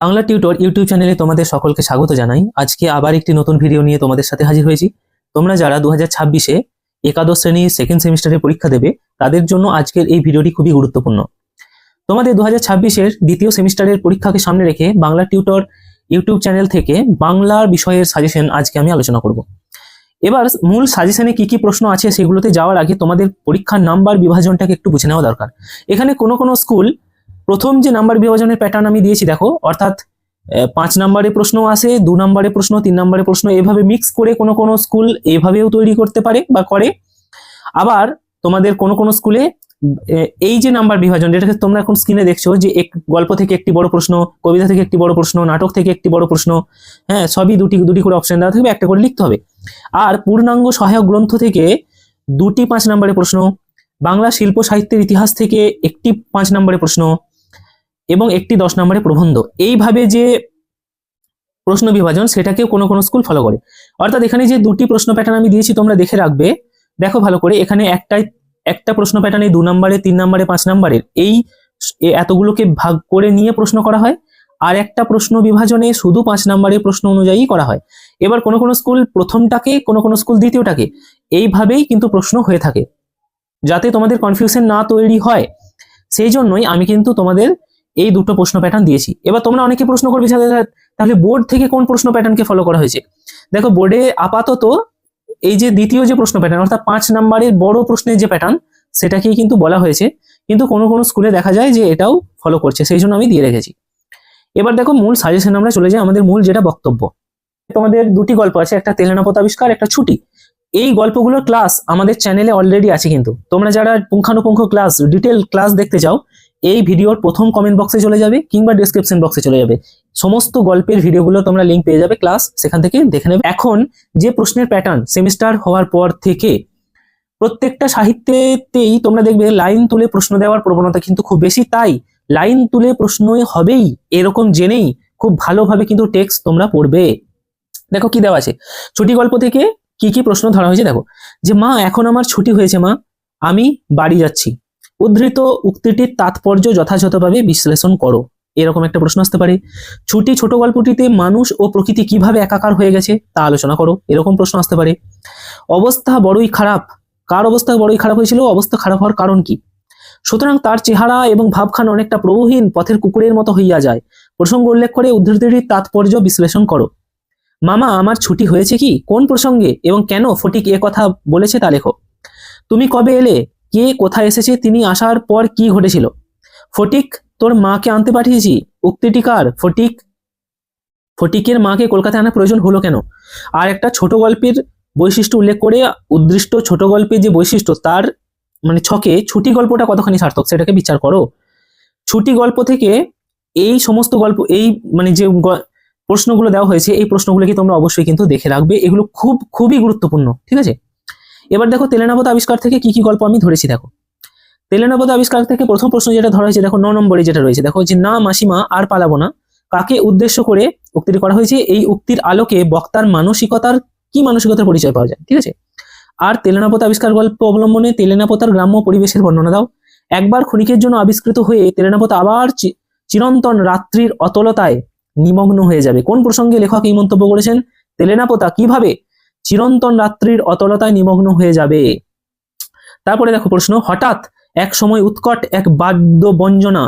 Bangla tutor YouTube চ্যানেলে তোমাদের সকলকে স্বাগত জানাই। আজকে আবার একটি নতুন ভিডিও নিয়ে তোমাদের সাথে হাজির হয়েছি। তোমরা যারা 2026-এ একাদশ শ্রেণীর সেকেন্ড সেমিস্টারের পরীক্ষা দেবে তাদের জন্য আজকের এই ভিডিওটি খুবই গুরুত্বপূর্ণ। তোমাদের 2026-এর দ্বিতীয় সেমিস্টারের পরীক্ষাকে সামনে রেখে বাংলা টিউটর ইউটিউব চ্যানেল থেকে বাংলার বিষয়ের সাজেশন আজকে আমি আলোচনা করব। এবার মূল সাজেশনে কি কি প্রশ্ন আছে সেগুলোতে যাওয়ার আগে তোমাদের পরীক্ষার নাম্বার বিভাজনটাকে একটু বুঝে নেওয়া দরকার। এখানে কোনো স্কুল প্রথম যে নাম্বার বিভাজনের প্যাটার্ন আমি দিয়েছি দেখো, অর্থাৎ 5 নম্বরে প্রশ্ন আসে, 2 নম্বরে প্রশ্ন, 3 নম্বরে প্রশ্ন, এভাবে মিক্স করে কোনো স্কুল এভাবেও তৈরি করতে পারে বা করে। আবার তোমাদের কোনো স্কুলে এই যে নাম্বার বিভাজন, যেটাকে তোমরা এখন স্ক্রিনে দেখছো, যে গল্প থেকে একটি বড় প্রশ্ন, কবিতা থেকে একটি বড় প্রশ্ন, নাটক থেকে একটি বড় প্রশ্ন, হ্যাঁ, সবই দুটি করে অপশন দেওয়া থাকবে, একটা করে লিখতে হবে। আর পূর্ণাঙ্গ সহায়ক গ্রন্থ থেকে 2টি 5 নম্বরের প্রশ্ন, বাংলা শিল্প সাহিত্যের ইতিহাস থেকে একটি 5 নম্বরের প্রশ্ন এবং একটি 10 নম্বরের প্রবন্ধ। এইভাবে যে প্রশ্ন বিভাজন সেটাকেও কোনো স্কুল ফলো করে। অর্থাৎ এখানে যে 2টি প্রশ্ন প্যাটার্ন আমি দিয়েছি তোমরা দেখে রাখবে, দেখো ভালো করে। এখানে একটা প্রশ্ন প্যাটার্নে 2 নম্বরে, 3 নম্বরে, 5 নম্বরের এই এতগুলোকে ভাগ করে নিয়ে প্রশ্ন করা হয়, আর একটা প্রশ্ন বিভাজনে শুধু 5 নম্বরের প্রশ্ন অনুযায়ী করা হয়। এবার কোনো স্কুল প্রথমটাকে, কোনো স্কুল দ্বিতীয়টাকে, এইভাবেই কিন্তু প্রশ্ন হয়ে থাকে। যাতে তোমাদের কনফিউশন না তৈরি হয় সেই জন্যই আমি কিন্তু তোমাদের এই দুটো প্রশ্ন প্যাটার্ন দিয়েছি। এবার তোমরা অনেকে প্রশ্ন করবে তাহলে বোর্ড থেকে কোন প্রশ্ন প্যাটার্নকে ফলো করা হয়েছে। দেখো, বোর্ডে আপাতত এই যে দ্বিতীয় যে প্রশ্ন প্যাটার্ন, অর্থাৎ 5 নম্বরের বড় প্রশ্নের যে প্যাটার্ন, সেটাকেই কিন্তু বলা হয়েছে। কিন্তু কোনো স্কুলে দেখা যায় যে এটাও ফলো করছে, সেই জন্য আমি দিয়ে রেখেছি। এবার দেখো, মূল সাজেশন আমরা চলে যাই, আমাদের মূল যেটা বক্তব্য। তোমাদের 2টি গল্প আছে, একটা তেলেনাপোতা আবিষ্কার, একটা ছুটি। এই গল্পগুলোর ক্লাস আমাদের চ্যানেলে অলরেডি আছে। কিন্তু তোমরা যারা পুঙ্খানুপুঙ্খ ক্লাস, ডিটেল ক্লাস দেখতে চাও, এই ভিডিওর প্রথম কমেন্ট বক্সে চলে যাবে কিংবা ডেসক্রিপশন বক্সে চলে যাবে, সমস্ত গল্পের ভিডিওগুলো তোমরা লিঙ্ক পেয়ে যাবে, ক্লাস সেখান থেকে দেখে নেবে। এখন যে প্রশ্নের প্যাটার্ন সেমিস্টার হওয়ার পর থেকে প্রত্যেকটা সাহিত্যেতেই তোমরা দেখবে লাইন তুলে প্রশ্ন দেওয়ার প্রবণতা কিন্তু খুব বেশি। তাই লাইন তুলে প্রশ্ন হবেই এরকম জেনেই খুব ভালোভাবে কিন্তু টেক্সট তোমরা পড়বে। দেখো কি দেওয়া আছে, ছুটি গল্প থেকে কি কি প্রশ্ন ধরা হয়েছে দেখো। যে মা, এখন আমার ছুটি হয়েছে মা, আমি বাড়ি যাচ্ছি। উদ্ধৃত উক্তিটির তাৎপর্য যথাযথভাবে বিশ্লেষণ করো, এরকম একটা প্রশ্ন আসতে পারে। ছুটি ছোট গল্পটিতে মানুষ ও প্রকৃতি কিভাবে একাকার হয়ে গেছে তা আলোচনা করো, এরকম প্রশ্ন আসতে পারে। অবস্থা বড়ই খারাপ, কার অবস্থা বড়ই খারাপ হয়েছিল, অবস্থা খারাপ হওয়ার কারণ কি। সুতরাং তার চেহারা এবং ভাবখান অনেকটা প্রভুহীন পথের কুকুরের মতো হইয়া যায়। প্রসঙ্গ উল্লেখ করে উদ্ধৃতিটির তাৎপর্য বিশ্লেষণ করো। মামা, আমার ছুটি হয়েছে কি, কোন প্রসঙ্গে এবং কেন ফটিক এ কথা বলেছে তা লেখো। তুমি কবে এলে, কে কোথায় এসেছে, তিনি আসার পর কি ঘটেছিল। ফটিক, তোর মাকে আনতে পাঠিয়েছি। উক্তিটি কার, ফটিক। ফটিকের মাকে কলকাতায় আনার প্রয়োজন হলো কেন। আর একটা ছোট গল্পের বৈশিষ্ট্য উল্লেখ করে উদ্দৃষ্ট ছোট গল্পের যে বৈশিষ্ট্য তার ছকে ছুটি গল্পটা কতখানি সার্থক সেটাকে বিচার করো। ছুটি গল্প থেকে এই সমস্ত গল্প, এই যে প্রশ্নগুলো দেওয়া হয়েছে, এই প্রশ্নগুলোকে তোমরা অবশ্যই কিন্তু দেখে রাখবে, এগুলো খুবই গুরুত্বপূর্ণ, ঠিক আছে। এবার দেখো, তেলেনাপোতা আবিষ্কার থেকে কি কি গল্প আমি ধরেছি দেখো। তেলেনাপোতা আবিষ্কার থেকে প্রথম প্রশ্ন যেটা ধরা হয়েছে দেখো, 9 নম্বরে যেটা রয়েছে দেখো, যে না মাসিমা আর পালাবো না, কাকে উদ্দেশ্য করে উক্তিটি করা হয়েছে। এই উক্তির আলোকে বক্তার মানসিকতার পরিচয় পাওয়া যায়, ঠিক আছে। আর তেলেনাপোতা আবিষ্কার গল্প অবলম্বনে তেলেনাপোতার গ্রাম্য পরিবেশের বর্ণনা দাও। একবার ক্ষণিকের জন্য আবিষ্কৃত হয়ে তেলেনাপোতা আবার চিরন্তন রাত্রির অতলতায় নিমগ্ন হয়ে যাবে। কোন প্রসঙ্গে লেখক এই মন্তব্য করেছেন, তেলেনাপোতা কিভাবে চিরন্তন রাত্রির অতলতায় নিমগ্ন হয়ে যাবে। তারপরে দেখো প্রশ্ন, হঠাৎ এক সময় উৎকট এক বাদ্য বঞ্জনা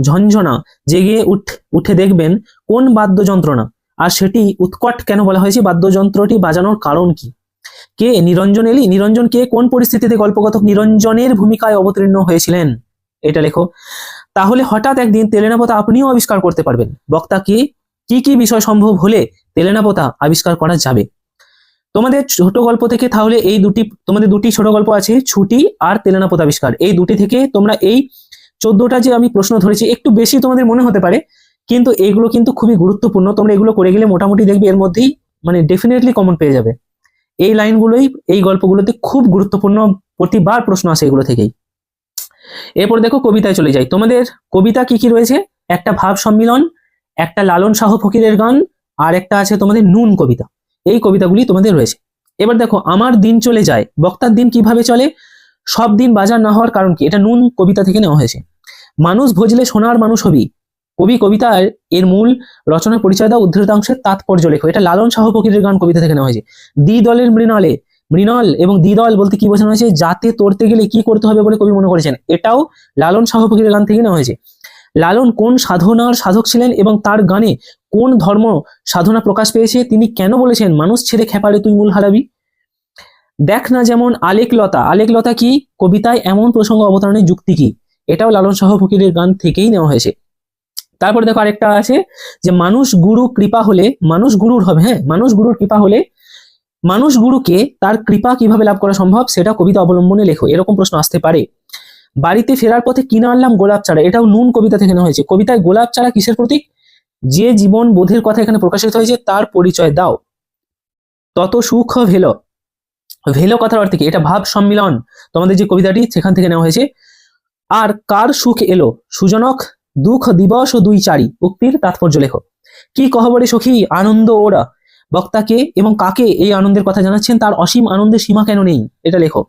ঝঞ্ঝনা জেগে উঠে দেখবেন কোন বাদ্য যন্ত্রণা, আর সেটি উৎকট কেন বলা হয়েছে, বাদ্যযন্ত্রটি বাজানোর কারণ কি। কে, নিরঞ্জন এলি। নিরঞ্জন কে, কোন পরিস্থিতিতে গল্পকথক নিরঞ্জনের ভূমিকায় অবতীর্ণ হয়েছিলেন, এটা লেখো। তাহলে হঠাৎ একদিন তেলেনাপোতা আপনিও আবিষ্কার করতে পারবেন। বক্তা কি কি বিষয় সম্ভব হলে তেলেনাপোতা আবিষ্কার করা যাবে। তোমাদের ছোট গল্প থেকে তাহলে তোমাদের 2টি ছোট গল্প আছে, ছুটি আর তেলেনাপোতা আবিষ্কার। এই 2টি থেকে তোমরা এই 14টা যে আমি প্রশ্ন ধরেছি, একটু বেশি তোমাদের মনে হতে পারে, কিন্তু এগুলো কিন্তু খুবই গুরুত্বপূর্ণ। তোমরা এগুলো করে গেলে মোটামুটি দেখবে এর মধ্যেই ডেফিনেটলি কমন পেয়ে যাবে। এই লাইনগুলোই এই গল্পগুলোতে খুব গুরুত্বপূর্ণ, প্রতিবার প্রশ্ন আসে এগুলো থেকেই। এরপর দেখো, কবিতায় চলে যাই। তোমাদের কবিতা কি কি রয়েছে, একটা ভাব সম্মিলন, একটা লালন শাহ ফকিরের গান, আর একটা আছে তোমাদের নুন কবিতা। এই কবিতাগুলি তোমাদের রয়েছে। এবার দেখো, আমার দিন চলে যায়, বক্তার দিন কিভাবে চলে, সব দিন বাজার না হওয়ার কারণ কি, এটা নুন কবিতা থেকে নেওয়া হয়েছে। মানুষ ভজলে সোনার মানুষ হবি, কবি কবিতার এর মূল রচনার পরিচয় দাও, উদ্ধৃতাংশের তাৎপর্য লেখো। এটা লালন শাহ ফকিরের গান কবিতা থেকে নেওয়া হয়েছে। দ্বিদলের মৃণালে, মৃণাল এবং দ্বিদল বলতে কি বোঝানো হয়েছে? যাতে তরতে গেলে কি করতে হবে বলে কবি মনে করেছেন, এটাও লালন শাহ ফকিরের গান থেকে নেওয়া হয়েছে। লালন কোন সাধনার সাধক ছিলেন এবং তার গানে কোন ধর্ম সাধনা প্রকাশ পেয়েছে, তিনি কেন বলেছেন মানুষ ছেড়ে খেপারে তুই মূল হারাবি? দেখ না যেমন আলেকলতা, আলেকলতা কি? কবিতায় এমন প্রসঙ্গ অবতারণের যুক্তি কি? এটাও লালন শাহ ফকিরের গান থেকেই নেওয়া হয়েছে। তারপরে দেখো আরেকটা আছে যে মানুষ গুরু কৃপা হলে, মানুষ গুরুর হবে, হ্যাঁ, মানুষ গুরুর কৃপা হলে মানুষ গুরুকে তার কৃপা কিভাবে লাভ করা সম্ভব, সেটা কবিতা অবলম্বনে লেখো। এরকম প্রশ্ন আসতে পারে। বাড়িতে ফেরার পথে কিনে আনলাম গোলাপ চারা, এটাও নুন কবিতা থেকে নেওয়া হয়েছে। কবিতায় গোলাপ চারা কিসের প্রতীক? যে জীবন বোধের কথা এখানে প্রকাশিত হয়েছে তার পরিচয় দাও। তত সুখ ভেলো, ভেলো কথার অর্থ কি? এটা ভাব সম্মিলন, তোমাদের যে কবিতাটি সেখান থেকে নেওয়া হয়েছে। আর কার সুখ এলো, সুজনক দুঃখ দিবস ও দুই চারি, উক্তির তাৎপর্য লেখো। কি কহবরে সখী আনন্দ ওরা, বক্তাকে এবং কাকে এই আনন্দের কথা জানাচ্ছেন, তার অসীম আনন্দের সীমা কেন নেই, এটা লেখো।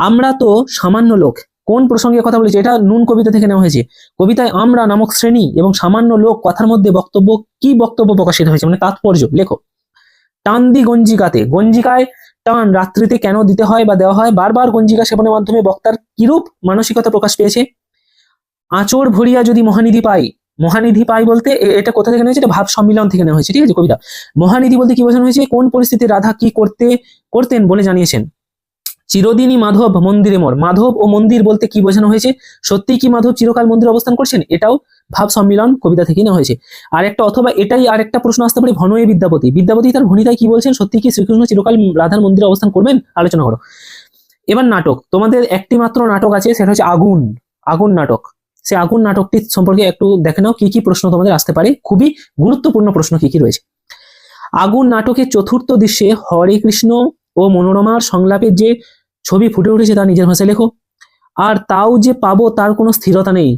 আমরা তো সামান্য লোক, কোন প্রসঙ্গে কথা বলেছে? এটা নুন কবিতা থেকে নেওয়া হয়েছে। কবিতায় আমরা নামক শ্রেণী এবং সামান্য লোক কথার মধ্যে কি বক্তব্য প্রকাশিত হয়েছে, মানে তাৎপর্য লেখো। টান দি গঞ্জিকাতে, গঞ্জিকায় টান রাত্রিতে কেন দিতে হয় বা দেওয়া হয়? বারবার গঞ্জিকা সেবনের মাধ্যমে বক্তার কিরূপ মানসিকতা প্রকাশ পেয়েছে? আঁচড় ভরিয়া যদি মহানিধি পাই, মহানিধি পাই বলতে এটা কোথা থেকে নেওয়া হয়েছে? এটা ভাব সম্মিলন থেকে নেওয়া হয়েছে, ঠিক আছে কবিতা। মহানিধি বলতে কি বোঝানো হয়েছে? কোন পরিস্থিতি রাধা কি করতেন বলে জানিয়েছেন। চিরদিনই মাধব মন্দিরে মোর, মাধব ও মন্দির বলতে কি বোঝানো হয়েছে? সত্যি কি মাধব চিরকাল মন্দিরে অবস্থান করছেন? এটাও ভাব সম্মিলন কবিতা থেকে নেওয়া হয়েছে। আর একটা, অথবা এটাই আরেকটা প্রশ্ন আসতে পারে, ভনয়ে বিদ্যাপতি, বিদ্যাপতি তার ভণিতায় কি বলছেন? সত্যি কি শ্রীকৃষ্ণ চিরকাল রাধার মন্দিরে অবস্থান করবেন? আলোচনা করো। এবার নাটক, তোমাদের একটি মাত্র নাটক আছে, সেটা হচ্ছে আগুন, আগুন নাটক। সে আগুন নাটকটি সম্পর্কে একটু দেখে নাও কি কি প্রশ্ন তোমাদের আসতে পারে, খুবই গুরুত্বপূর্ণ প্রশ্ন কি কি রয়েছে। আগুন নাটকের চতুর্থ দৃশ্যে হরে কৃষ্ণ ও মনোরমার সংলাপের যে ছবি ফুটে উঠেছে তা নিজের ভাষায় লেখো। আর তাও যে পাবো তার কোনো স্থিরতা নেই,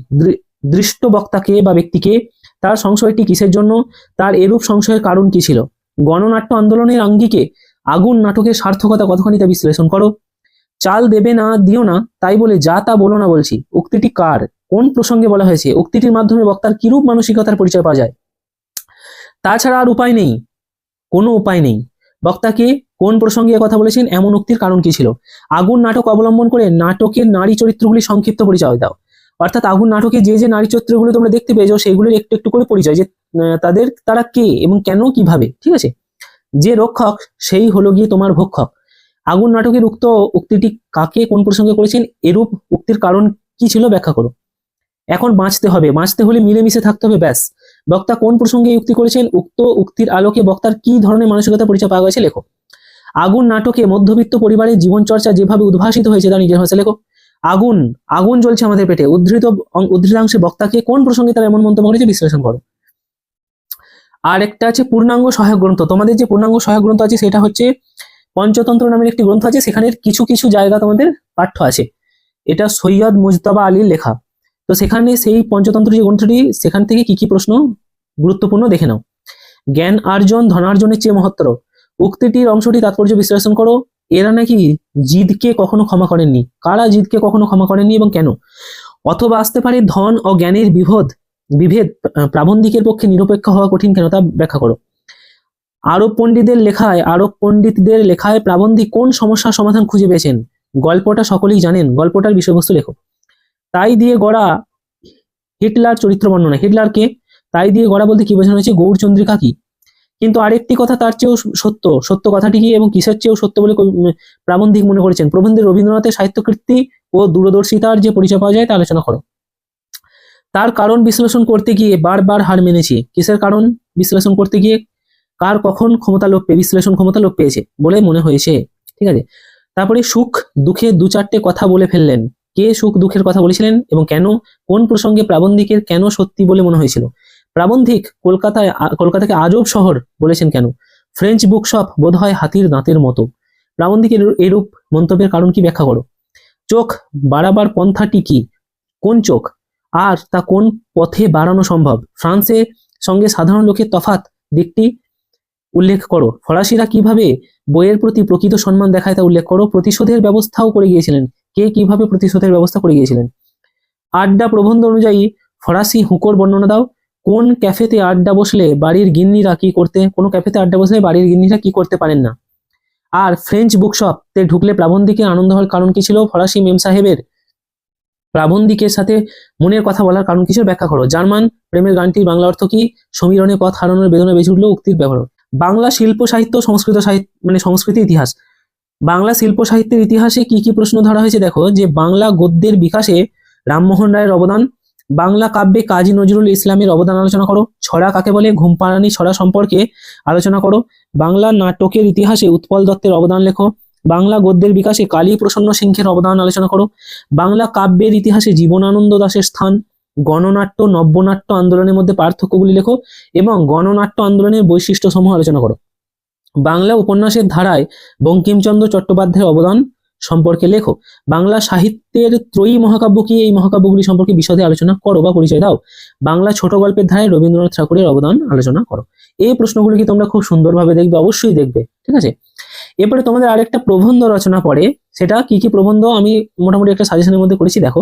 দৃষ্ট বক্তাকে বা ব্যক্তিকে, তার সংশয়টি কিসের জন্য, তার এরূপ সংশয়ের কারণ কি ছিল? গণনাট্য আন্দোলনের আঙ্গিকে আগুন নাটকের সার্থকতা কতখানি তা বিশ্লেষণ করো। চাল দেবে না দিও না তাই বলে যা তা বলো না বলছি, উক্তিটি কার, কোন প্রসঙ্গে বলা হয়েছে? উক্তিটির মাধ্যমে বক্তার কিরূপ মানসিকতার পরিচয় পাওয়া যায়? তাছাড়া আর উপায় নেই, কোনো উপায় নেই। বক্তাকে কোন প্রসঙ্গে কথা বলেছেন, এমন উক্তির কারণ কি ছিল? আগুন নাটক অবলম্বন করে নাটকের নারী চরিত্রগুলি সংক্ষিপ্ত পরিচয় দাও। অর্থাৎ আগুন নাটকে যে যে নারী চরিত্রগুলো তোমরা দেখতে পেয়েছো সেগুলোর একটু একটু করে পরিচয়, যে তারা কে এবং কেন কিভাবে, ঠিক আছে। যে রক্ষক সেই হলো গিয়ে তোমার ভক্ষক। আগুন নাটকের উক্তিটি কাকে কোন প্রসঙ্গে করেছেন, এরূপ উক্তির কারণ কি ছিল ব্যাখ্যা করো। এখন বাঁচতে হবে, বাঁচতে হলে মিলেমিশে থাকতে হবে, ব্যাস। বক্তা কোন প্রসঙ্গে উক্তি করেছেন, উক্ত উক্তির আলোকে বক্তার কি ধরনের মানসিকতা পরিচয় পাওয়া গেছে লেখো। আগুন নাটকে মধ্যবিত্ত পরিবারের জীবন চর্চা যেভাবে উদ্ভাসিত হয়েছে তা নিজের ভাষায় লেখো। আগুন আগুন জ্বলছে আমাদের পেটে, উদ্ধৃতাংশে বক্তাকে কোন প্রসঙ্গে তারা এমন মন্তব্য করেছে বিশ্লেষণ করো। আর একটা আছে পূর্ণাঙ্গ সহায়ক গ্রন্থ, তোমাদের যে পূর্ণাঙ্গ সহায়ক গ্রন্থ আছে সেটা হচ্ছে পঞ্চতন্ত্র নামের একটি গ্রন্থ আছে, সেখানে কিছু কিছু জায়গা তোমাদের পাঠ্য আছে। এটা সৈয়দ মুজতবা আলীর লেখা। তো সেখানে সেই পঞ্চতন্ত্র যে গ্রন্থটি, সেখান থেকে কি কি প্রশ্ন গুরুত্বপূর্ণ দেখে নাও। জ্ঞান অর্জন ধনার্জনের চেয়ে মহত্তর, উক্তিটির অংশটি তাৎপর্য বিশ্লেষণ করো। এরা নাকি জিদকে কখনো ক্ষমা করেননি, কারা জিদকে কখনো ক্ষমা করেননি এবং কেন? অথবা আসতে পারে ধন ও জ্ঞানের বিভেদ প্রাবন্ধিকের পক্ষে নিরপেক্ষ হওয়া কঠিন কেন, তা ব্যাখ্যা করো। আরব পণ্ডিতদের লেখায় প্রাবন্ধিক কোন সমস্যার সমাধান খুঁজে পেয়েছেন? গল্পটা সকলেই জানেন, গল্পটার বিষয়বস্তু লেখো। তাই দিয়ে গড়া হিটলার চরিত্র বর্ণনা, হিটলারকে তাই দিয়ে গড়া বলতে কি বোঝানো হয়েছে? গৌরচন্দ্রিকা কি? কিন্তু আরেকটি কথা তার চেয়েও সত্য কথাটি কি এবং কিসের চেয়েও সত্য বলে প্রাবন্ধিক মনে করেছেন? প্রবন্ধে রবীন্দ্রনাথের সাহিত্যকৃতি ও দূরদর্শিতার যে পরিচয় পাওয়া যায় তা আলোচনা করো। তার কারণ বিশ্লেষণ করতে গিয়ে বারবার হার মেনেছি, কিসের কারণ বিশ্লেষণ করতে গিয়ে? কার কখন বিশ্লেষণ ক্ষমতা লোপ পেয়েছে বলে মনে হয়েছে, ঠিক আছে। তারপরে সুখ দুঃখে দু চারটে কথা বলে ফেললেন, কে সুখ দুঃখের কথা বলেছিলেন এবং কেন? কোন প্রসঙ্গে প্রাবন্ধিকের কেন সত্যি বলে মনে হয়েছিল? প্রাবন্ধিক কলকাতাকে আজব শহর বলেছেন কেন? ফ্রেঞ্চ বুকশপ বোধহয় হাতির দাঁতের মতো। প্রাবন্ধিকের এরূপ মন্তব্যের কারণ কি ব্যাখ্যা করো। চোখ বাড়াবার পন্থাটি কি, কোন চোখ, আর তা কোন পথে বাড়ানো সম্ভব? ফ্রান্সের সঙ্গে সাধারণ লোকের তফাৎ দিকটি উল্লেখ করো। ফরাসিরা কিভাবে বইয়ের প্রতি প্রকৃত সম্মান দেখায় তা উল্লেখ করো। প্রতিশোধের ব্যবস্থাও করে গিয়েছিলেন, কে কিভাবে প্রতিশোধের ব্যবস্থা করে গিয়েছিলেন? আড্ডা প্রবন্ধ অনুযায়ী ফরাসি হুঁকোর বর্ণনা দাও। কোন ক্যাফেতে আড্ডা বসলে বাড়ির গিন্নিরা কি করতে, কোনো ক্যাফেতে আড্ডা বসলে বাড়ির গিন্নিরা কি করতে পারেন না। আর ফ্রেঞ্চ বুকশপতে ঢুকলে প্লাবন্দিকের আনন্দ হওয়ার কারণ কি ছিল? ফরাসি মেম সাহেবের প্লাবন্দিকের সাথে মনের কথা বলার কারণ কিছু ব্যাখ্যা করো। জার্মান প্রেমের গানটির বাংলা অর্থ কি? সমীরণে পথ হারানোর বেদনা বেঁচে উঠলো উক্তির ব্যবহার। বাংলা শিল্প সাহিত্য সংস্কৃত সাহিত্য সংস্কৃতি ইতিহাস। বাংলা শিল্প সাহিত্যের ইতিহাসে কি কি প্রশ্ন ধরা হয়েছে দেখো, যে বাংলা গদ্যের বিকাশে রামমোহন রায়ের অবদান, বাংলা কাব্যে কাজী নজরুল ইসলামের অবদান আলোচনা করো। ছড়া কাকে বলে? ঘুমপাড়ানি ছড়া সম্পর্কে আলোচনা করো। বাংলা নাটকের ইতিহাসে উৎপল দত্তের অবদান লেখো। বাংলা গদ্যের বিকাশে কালী প্রসন্ন সিংহের অবদান আলোচনা করো। বাংলা কাব্যের ইতিহাসে জীবনানন্দ দাশের স্থান। গণনাট্য নব্যনাট্য আন্দোলনের মধ্যে পার্থক্যগুলি লেখো এবং গণনাট্য আন্দোলনের বৈশিষ্ট্যসমূহ আলোচনা করো। বাংলা উপন্যাসের ধারায় বঙ্কিমচন্দ্র চট্টোপাধ্যায়ের অবদান সম্পর্কে লেখো। বাংলা সাহিত্যের ত্রয়ী মহাকাব্য কি? এই মহাকাব্যগুলি সম্পর্কে বিশদে আলোচনা করো বা পরিচয় দাও। বাংলা ছোট গল্পের ধারায় রবীন্দ্রনাথ ঠাকুরের অবদান আলোচনা করো। এই প্রশ্নগুলি কি তোমরা খুব সুন্দরভাবে দেখবে? অবশ্যই দেখবে, ঠিক আছে। এরপরে তোমাদের আরেকটা প্রবন্ধ রচনা পড়ে, সেটা কি কি প্রবন্ধ আমি মোটামুটি একটা সাজেশনের মধ্যে করেছি দেখো।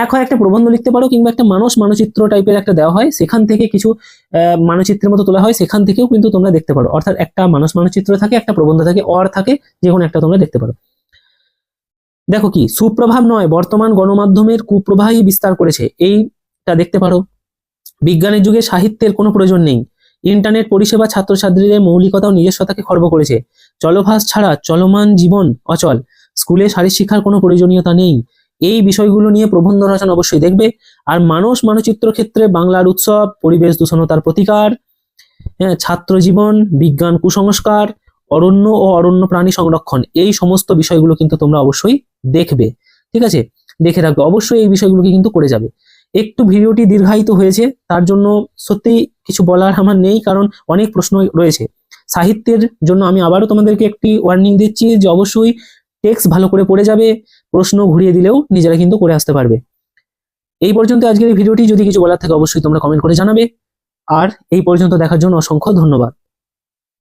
এক হয় একটা প্রবন্ধ লিখতে পারো, কিংবা একটা মানস মানচিত্র টাইপের একটা দেওয়া হয়, সেখান থেকে কিছু মানচিত্রের মতো তোলা হয়, সেখান থেকেও কিন্তু তোমরা দেখতে পারো। অর্থাৎ একটা মানস মানচিত্র থাকে, একটা প্রবন্ধ থাকে, অর থাকে, যে কোনো একটা তোমরা দেখতে পারো। দেখো কি, সুপ্রভাব নয় বর্তমান গণমাধ্যমের কুপ্রবাহই বিস্তার করেছে, এইটা দেখতে পারো। বিজ্ঞানের যুগে সাহিত্যের কোনো প্রয়োজন নেই। ইন্টারনেট পরিষেবা ছাত্রছাত্রীদের মৌলিকতা ও নিজস্বতাকে খর্ব করেছে। চলভাস ছাড়া চলমান জীবন অচল। স্কুলে শারীর শিক্ষার কোনো প্রয়োজনীয়তা নেই। এই বিষয়গুলো নিয়ে প্রবন্ধ রচনা অবশ্যই দেখবে। আর মানস মানচিত্র ক্ষেত্রে বাংলার উৎসব, পরিবেশ দূষণতার প্রতিকার, ছাত্র জীবন, বিজ্ঞান কুসংস্কার, অরণ্য ও অরণ্য প্রাণী সংরক্ষণ, এই সমস্ত বিষয়গুলো কিন্তু তোমরা অবশ্যই দেখবে, ঠিক আছে, দেখে রাখবে। অবশ্যই এই বিষয়গুলোকে কিন্তু করে যাবে। একটু ভিডিওটি দীর্ঘায়িত হয়েছে, তার জন্য সত্যি কিছু বলার আমার নেই, কারণ অনেক প্রশ্ন রয়েছে। সাহিত্যের জন্য আমি আবারও তোমাদেরকে একটি ওয়ার্নিং দিচ্ছি যে অবশ্যই টেক্সট ভালো করে পড়ে যাবে, প্রশ্ন ঘুরিয়ে দিলেও নিজেরা কিন্তু করে আসতে পারবে। এই পর্যন্ত আজকের এই ভিডিওটি, যদি কিছু বলার থাকে অবশ্যই তোমরা কমেন্ট করে জানাবে। আর এই পর্যন্ত দেখার জন্য অসংখ্য ধন্যবাদ।